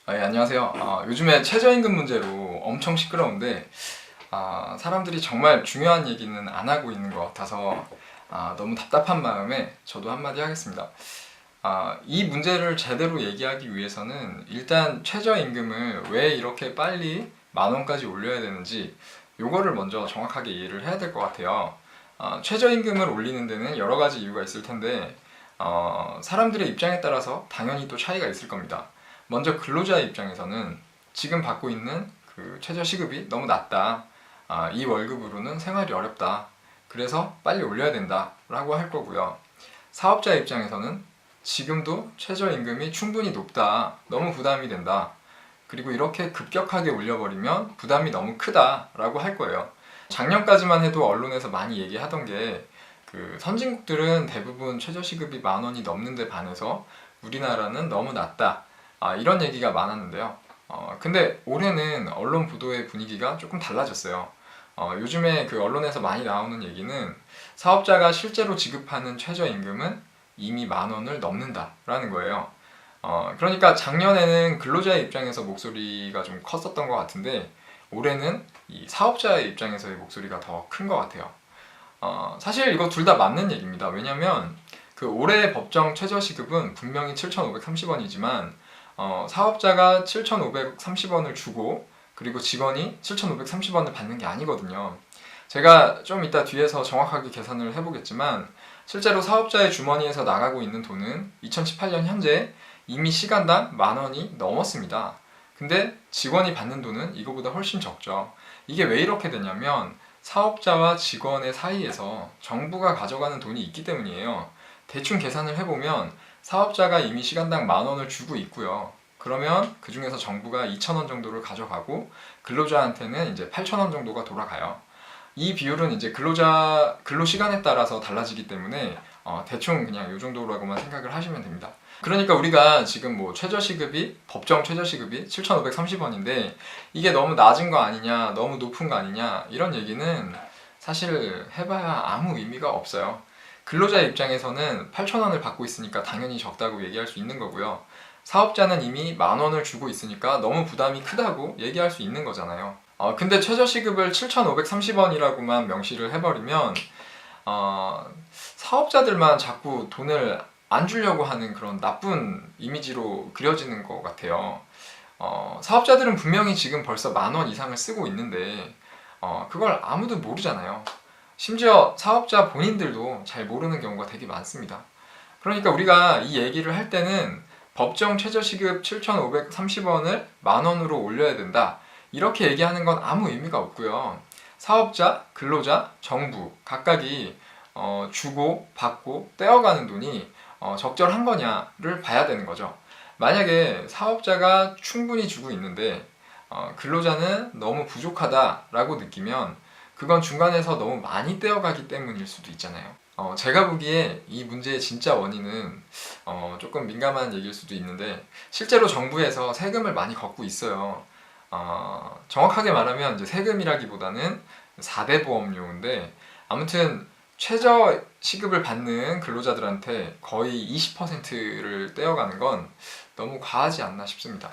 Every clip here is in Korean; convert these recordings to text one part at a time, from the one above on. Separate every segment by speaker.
Speaker 1: 예, 안녕하세요. 요즘에 최저임금 문제로 엄청 시끄러운데 사람들이 정말 중요한 얘기는 안 하고 있는 것 같아서 너무 답답한 마음에 저도 한마디 하겠습니다. 이 문제를 제대로 얘기하기 위해서는 일단 최저임금을 왜 이렇게 빨리 10,000원까지 올려야 되는지 요거를 먼저 정확하게 이해를 해야 될 것 같아요. 최저임금을 올리는 데는 여러 가지 이유가 있을 텐데 사람들의 입장에 따라서 당연히 또 차이가 있을 겁니다. 먼저 근로자의 입장에서는 지금 받고 있는 그 최저시급이 너무 낮다. 이 월급으로는 생활이 어렵다. 그래서 빨리 올려야 된다. 라고 할 거고요. 사업자 입장에서는 지금도 최저임금이 충분히 높다. 너무 부담이 된다. 그리고 이렇게 급격하게 올려버리면 부담이 너무 크다라고 할 거예요. 작년까지만 해도 언론에서 많이 얘기하던 게 그 선진국들은 대부분 최저시급이 10,000원이 넘는데 반해서 우리나라는 너무 낮다. 이런 얘기가 많았는데요. 근데 올해는 언론 보도의 분위기가 조금 달라졌어요. 요즘에 그 언론에서 많이 나오는 얘기는 사업자가 실제로 지급하는 최저임금은 이미 10,000원을 넘는다라는 거예요. 그러니까 작년에는 근로자의 입장에서 목소리가 좀 컸었던 것 같은데 올해는 이 사업자의 입장에서의 목소리가 더 큰 것 같아요. 사실 이거 둘 다 맞는 얘기입니다. 왜냐면 그 올해 법정 최저시급은 분명히 7,530원이지만 사업자가 7,530원을 주고 그리고 직원이 7,530원을 받는 게 아니거든요. 제가 좀 이따 뒤에서 정확하게 계산을 해보겠지만 실제로 사업자의 주머니에서 나가고 있는 돈은 2018년 현재 이미 시간당 10,000원이 넘었습니다. 근데 직원이 받는 돈은 이거보다 훨씬 적죠. 이게 왜 이렇게 되냐면 사업자와 직원의 사이에서 정부가 가져가는 돈이 있기 때문이에요. 대충 계산을 해보면 사업자가 이미 시간당 10,000원을 주고 있고요. 그러면 그 중에서 정부가 2,000원 정도를 가져가고 근로자한테는 이제 8,000원 정도가 돌아가요. 이 비율은 이제 근로 시간에 따라서 달라지기 때문에 대충 그냥 이 정도라고만 생각을 하시면 됩니다. 그러니까 우리가 지금 뭐 법정 최저시급이 7,530원인데 이게 너무 낮은 거 아니냐, 너무 높은 거 아니냐 이런 얘기는 사실 해봐야 아무 의미가 없어요. 근로자의 입장에서는 8,000원을 받고 있으니까 당연히 적다고 얘기할 수 있는 거고요. 사업자는 이미 10,000원을 주고 있으니까 너무 부담이 크다고 얘기할 수 있는 거잖아요. 근데 최저시급을 7,530원이라고만 명시를 해버리면 사업자들만 자꾸 돈을 안 주려고 하는 그런 나쁜 이미지로 그려지는 것 같아요. 사업자들은 분명히 지금 벌써 10,000원 이상을 쓰고 있는데 그걸 아무도 모르잖아요. 심지어 사업자 본인들도 잘 모르는 경우가 되게 많습니다. 그러니까 우리가 이 얘기를 할 때는 법정 최저시급 7,530원을 10,000원으로 올려야 된다. 이렇게 얘기하는 건 아무 의미가 없고요. 사업자, 근로자, 정부 각각이 주고 받고 떼어가는 돈이 적절한 거냐를 봐야 되는 거죠. 만약에 사업자가 충분히 주고 있는데 근로자는 너무 부족하다라고 느끼면 그건 중간에서 너무 많이 떼어가기 때문일 수도 있잖아요. 제가 보기에 이 문제의 진짜 원인은 조금 민감한 얘기일 수도 있는데 실제로 정부에서 세금을 많이 걷고 있어요. 정확하게 말하면 이제 세금이라기보다는 4대 보험료인데 아무튼 최저 시급을 받는 근로자들한테 거의 20%를 떼어가는 건 너무 과하지 않나 싶습니다.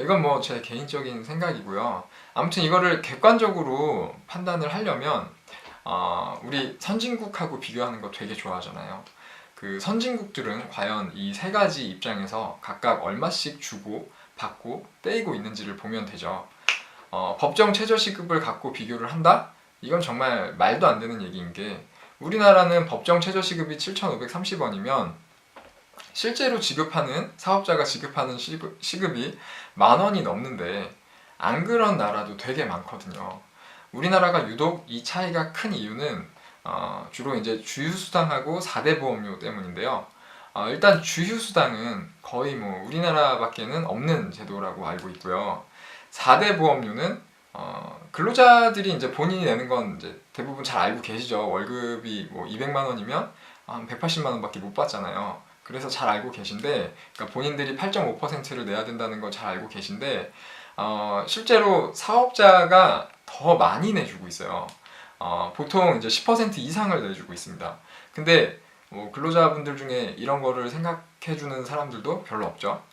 Speaker 1: 이건 뭐 제 개인적인 생각이고요. 아무튼 이거를 객관적으로 판단을 하려면 우리 선진국하고 비교하는 거 되게 좋아하잖아요. 그 선진국들은 과연 이 세 가지 입장에서 각각 얼마씩 주고 받고 떼이고 있는지를 보면 되죠. 법정 최저시급을 갖고 비교를 한다? 이건 정말 말도 안 되는 얘기인 게 우리나라는 법정 최저시급이 7,530원이면 실제로 사업자가 지급하는 시급이 10,000원이 넘는데 안 그런 나라도 되게 많거든요. 우리나라가 유독 이 차이가 큰 이유는 주로 이제 주휴수당하고 4대 보험료 때문인데요. 일단 주휴수당은 거의 뭐 우리나라밖에는 없는 제도라고 알고 있고요. 4대 보험료는 근로자들이 이제 본인이 내는 건 이제 대부분 잘 알고 계시죠. 월급이 뭐 200만 원이면 한 180만 원밖에 못 받잖아요. 그래서 잘 알고 계신데, 그러니까 본인들이 8.5%를 내야 된다는 걸 잘 알고 계신데, 실제로 사업자가 더 많이 내주고 있어요. 보통 이제 10% 이상을 내주고 있습니다. 근데 뭐 근로자분들 중에 이런 거를 생각해주는 사람들도 별로 없죠.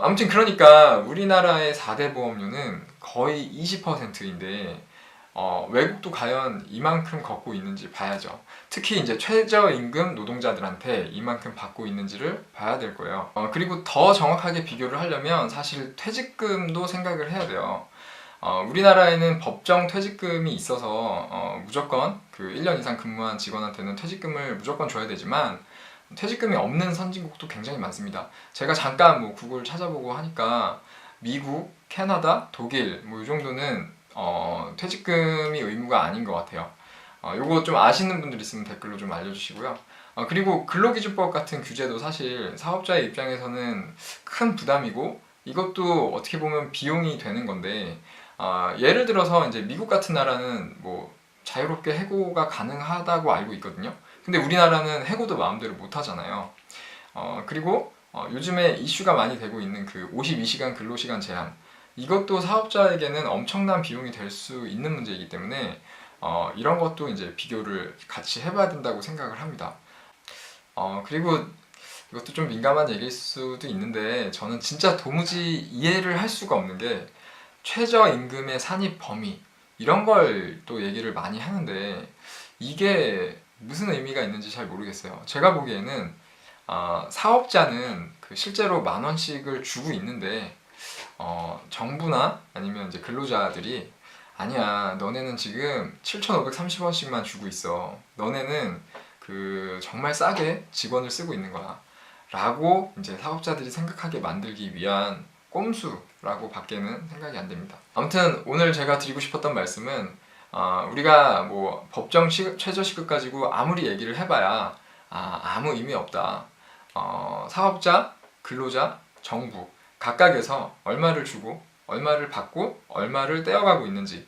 Speaker 1: 아무튼 그러니까 우리나라의 4대 보험료는 거의 20%인데 외국도 과연 이만큼 걷고 있는지 봐야죠. 특히 이제 최저임금 노동자들한테 이만큼 받고 있는지를 봐야 될 거예요. 그리고 더 정확하게 비교를 하려면 사실 퇴직금도 생각을 해야 돼요. 우리나라에는 법정 퇴직금이 있어서 무조건 그 1년 이상 근무한 직원한테는 퇴직금을 무조건 줘야 되지만 퇴직금이 없는 선진국도 굉장히 많습니다. 제가 잠깐 뭐 구글 찾아보고 하니까 미국, 캐나다, 독일 뭐 이 정도는 퇴직금이 의무가 아닌 것 같아요. 요거 좀 아시는 분들 있으면 댓글로 좀 알려주시고요. 그리고 근로기준법 같은 규제도 사실 사업자의 입장에서는 큰 부담이고 이것도 어떻게 보면 비용이 되는 건데 예를 들어서 이제 미국 같은 나라는 뭐 자유롭게 해고가 가능하다고 알고 있거든요. 근데 우리나라는 해고도 마음대로 못 하잖아요. 그리고 요즘에 이슈가 많이 되고 있는 그 52시간 근로시간 제한 이것도 사업자에게는 엄청난 비용이 될 수 있는 문제이기 때문에 이런 것도 이제 비교를 같이 해봐야 된다고 생각을 합니다. 그리고 이것도 좀 민감한 얘기일 수도 있는데 저는 진짜 도무지 이해를 할 수가 없는 게 최저임금의 산입 범위 이런 걸 또 얘기를 많이 하는데 이게 무슨 의미가 있는지 잘 모르겠어요. 제가 보기에는 사업자는 그 실제로 10,000원씩을 주고 있는데 정부나 아니면 이제 근로자들이 아니야 너네는 지금 7,530원씩만 주고 있어. 너네는 그 정말 싸게 직원을 쓰고 있는 거야. 라고 이제 사업자들이 생각하게 만들기 위한 꼼수라고 밖에는 생각이 안 됩니다. 아무튼 오늘 제가 드리고 싶었던 말씀은 우리가 뭐 법정 최저시급 가지고 아무리 얘기를 해봐야 아무 의미 없다. 사업자, 근로자, 정부 각각에서 얼마를 주고 얼마를 받고 얼마를 떼어가고 있는지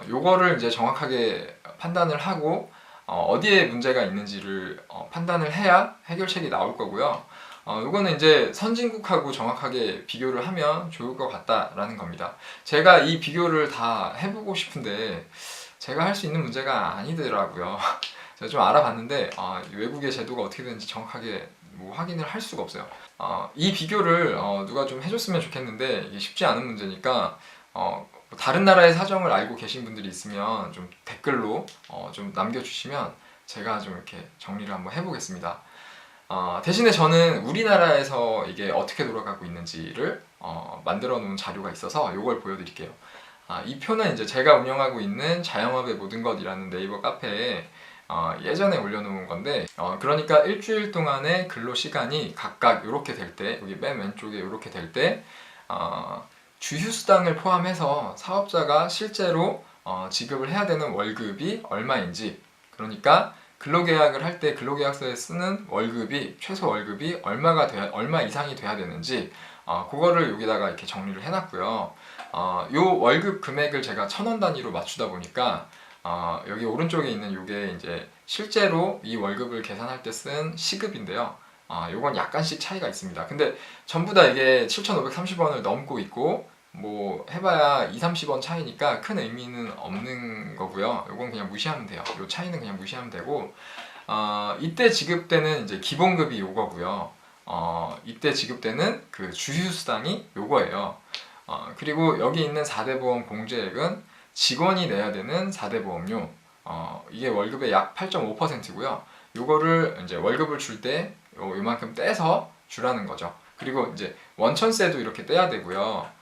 Speaker 1: 요거를 이제 정확하게 판단을 하고 어디에 문제가 있는지를 판단을 해야 해결책이 나올 거고요. 요거는 이제 선진국하고 정확하게 비교를 하면 좋을 것 같다라는 겁니다. 제가 이 비교를 다 해보고 싶은데 제가 할 수 있는 문제가 아니더라고요. 제가 좀 알아봤는데 외국의 제도가 어떻게 되는지 정확하게 뭐 확인을 할 수가 없어요. 이 비교를 누가 좀 해줬으면 좋겠는데 이게 쉽지 않은 문제니까 다른 나라의 사정을 알고 계신 분들이 있으면 좀 댓글로 좀 남겨주시면 제가 좀 이렇게 정리를 한번 해보겠습니다. 대신에 저는 우리나라에서 이게 어떻게 돌아가고 있는지를 만들어 놓은 자료가 있어서 이걸 보여드릴게요. 이 표는 이제 제가 운영하고 있는 자영업의 모든 것이라는 네이버 카페에 예전에 올려놓은 건데 그러니까 일주일 동안의 근로 시간이 각각 이렇게 될 때 여기 맨 왼쪽에 이렇게 될 때 주휴수당을 포함해서 사업자가 실제로 지급을 해야 되는 월급이 얼마인지 그러니까 근로계약을 할 때 근로계약서에 쓰는 월급이 최소 월급이 얼마 이상이 돼야 되는지 그거를 여기다가 이렇게 정리를 해놨고요. 요 월급 금액을 제가 1,000원 단위로 맞추다 보니까 여기 오른쪽에 있는 요게 이제 실제로 이 월급을 계산할 때 쓴 시급인데요. 요건 약간씩 차이가 있습니다. 근데 전부 다 이게 7,530원을 넘고 있고 뭐 해봐야 2-30원 차이니까 큰 의미는 없는 거고요. 요건 그냥 무시하면 돼요. 요 차이는 그냥 무시하면 되고 이때 지급되는 이제 기본급이 요거고요. 이때 지급되는 그 주휴수당이 요거예요. 그리고 여기 있는 4대 보험 공제액은 직원이 내야 되는 4대 보험료 이게 월급의 약 8.5%고요. 요거를 이제 월급을 줄 때 요만큼 떼서 주라는 거죠. 그리고 이제 원천세도 이렇게 떼야 되고요.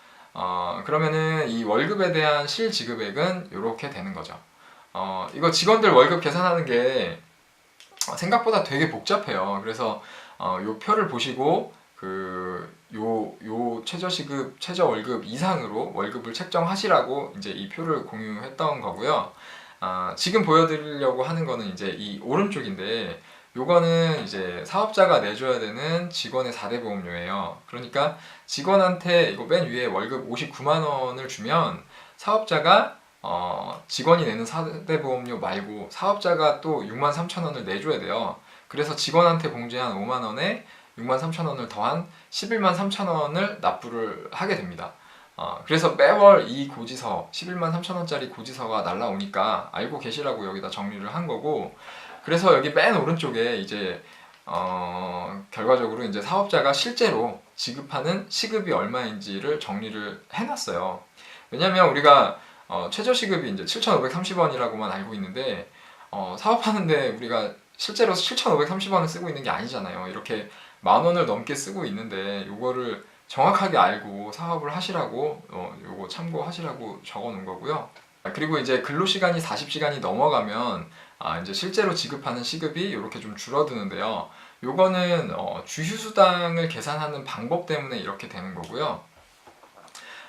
Speaker 1: 그러면은 이 월급에 대한 실지급액은 이렇게 되는 거죠. 이거 직원들 월급 계산하는 게 생각보다 되게 복잡해요. 그래서 요 표를 보시고 요 최저시급, 최저월급 이상으로 월급을 책정하시라고 이제 이 표를 공유했던 거고요. 지금 보여드리려고 하는 거는 이제 이 오른쪽인데 요거는 이제 사업자가 내줘야 되는 직원의 4대 보험료예요. 그러니까 직원한테 이거 맨 위에 월급 59만 원을 주면 사업자가 직원이 내는 4대 보험료 말고 사업자가 또 6만 3천 원을 내줘야 돼요. 그래서 직원한테 공제한 5만 원에 6만 3천 원을 더한 11만 3천 원을 납부를 하게 됩니다. 그래서 매월 이 고지서 11만 3천 원짜리 고지서가 날라오니까 알고 계시라고 여기다 정리를 한 거고 그래서 여기 맨 오른쪽에 이제 결과적으로 이제 사업자가 실제로 지급하는 시급이 얼마인지를 정리를 해놨어요. 왜냐면 우리가 최저시급이 이제 7,530원이라고만 알고 있는데 사업하는데 우리가 실제로 7,530원을 쓰고 있는 게 아니잖아요. 이렇게 10,000원을 넘게 쓰고 있는데 요거를 정확하게 알고 사업을 하시라고 요거 참고하시라고 적어 놓은 거고요. 그리고 이제 근로시간이 40시간이 넘어가면 이제 실제로 지급하는 시급이 이렇게 좀 줄어드는데요. 요거는 주휴수당을 계산하는 방법 때문에 이렇게 되는 거고요.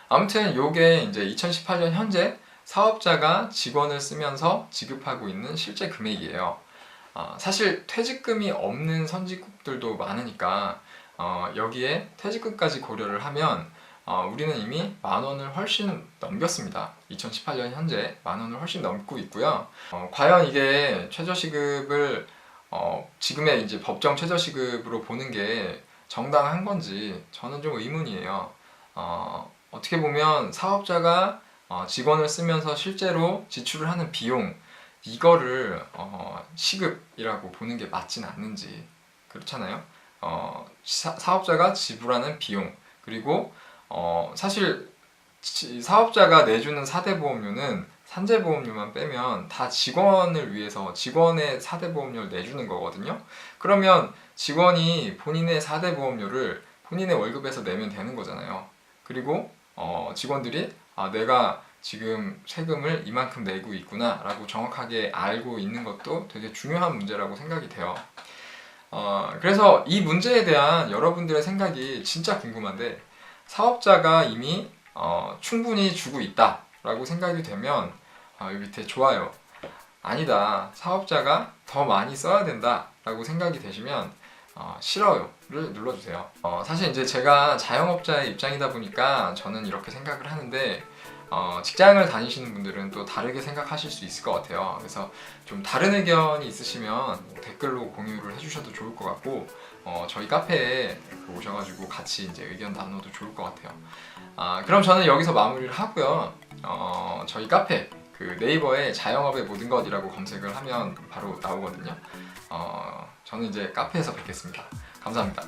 Speaker 1: 아무튼 요게 이제 2018년 현재 사업자가 직원을 쓰면서 지급하고 있는 실제 금액이에요. 사실 퇴직금이 없는 선진국들도 많으니까 여기에 퇴직금까지 고려를 하면 우리는 이미 10,000원을 훨씬 넘겼습니다. 2018년 현재 10,000원을 훨씬 넘고 있고요. 과연 이게 최저시급을 지금의 이제 법정 최저시급으로 보는 게 정당한 건지 저는 좀 의문이에요. 어떻게 보면 사업자가 직원을 쓰면서 실제로 지출을 하는 비용 이거를 시급이라고 보는 게 맞진 않는지 그렇잖아요. 사업자가 지불하는 비용 그리고 사실 사업자가 내주는 4대 보험료는 산재보험료만 빼면 다 직원을 위해서 직원의 4대 보험료를 내주는 거거든요. 그러면 직원이 본인의 4대 보험료를 본인의 월급에서 내면 되는 거잖아요. 그리고 직원들이 내가 지금 세금을 이만큼 내고 있구나 라고 정확하게 알고 있는 것도 되게 중요한 문제라고 생각이 돼요. 그래서 이 문제에 대한 여러분들의 생각이 진짜 궁금한데 사업자가 이미 충분히 주고 있다 라고 생각이 되면 여기 밑에 좋아요 아니다 사업자가 더 많이 써야 된다 라고 생각이 되시면 싫어요를 눌러주세요. 사실 이제 제가 자영업자의 입장이다 보니까 저는 이렇게 생각을 하는데 직장을 다니시는 분들은 또 다르게 생각하실 수 있을 것 같아요. 그래서 좀 다른 의견이 있으시면 댓글로 공유를 해주셔도 좋을 것 같고 저희 카페에 오셔가지고 같이 이제 의견 나눠도 좋을 것 같아요. 그럼 저는 여기서 마무리를 하고요. 저희 카페 그 네이버에 자영업의 모든 것이라고 검색을 하면 바로 나오거든요. 저는 이제 카페에서 뵙겠습니다. 감사합니다.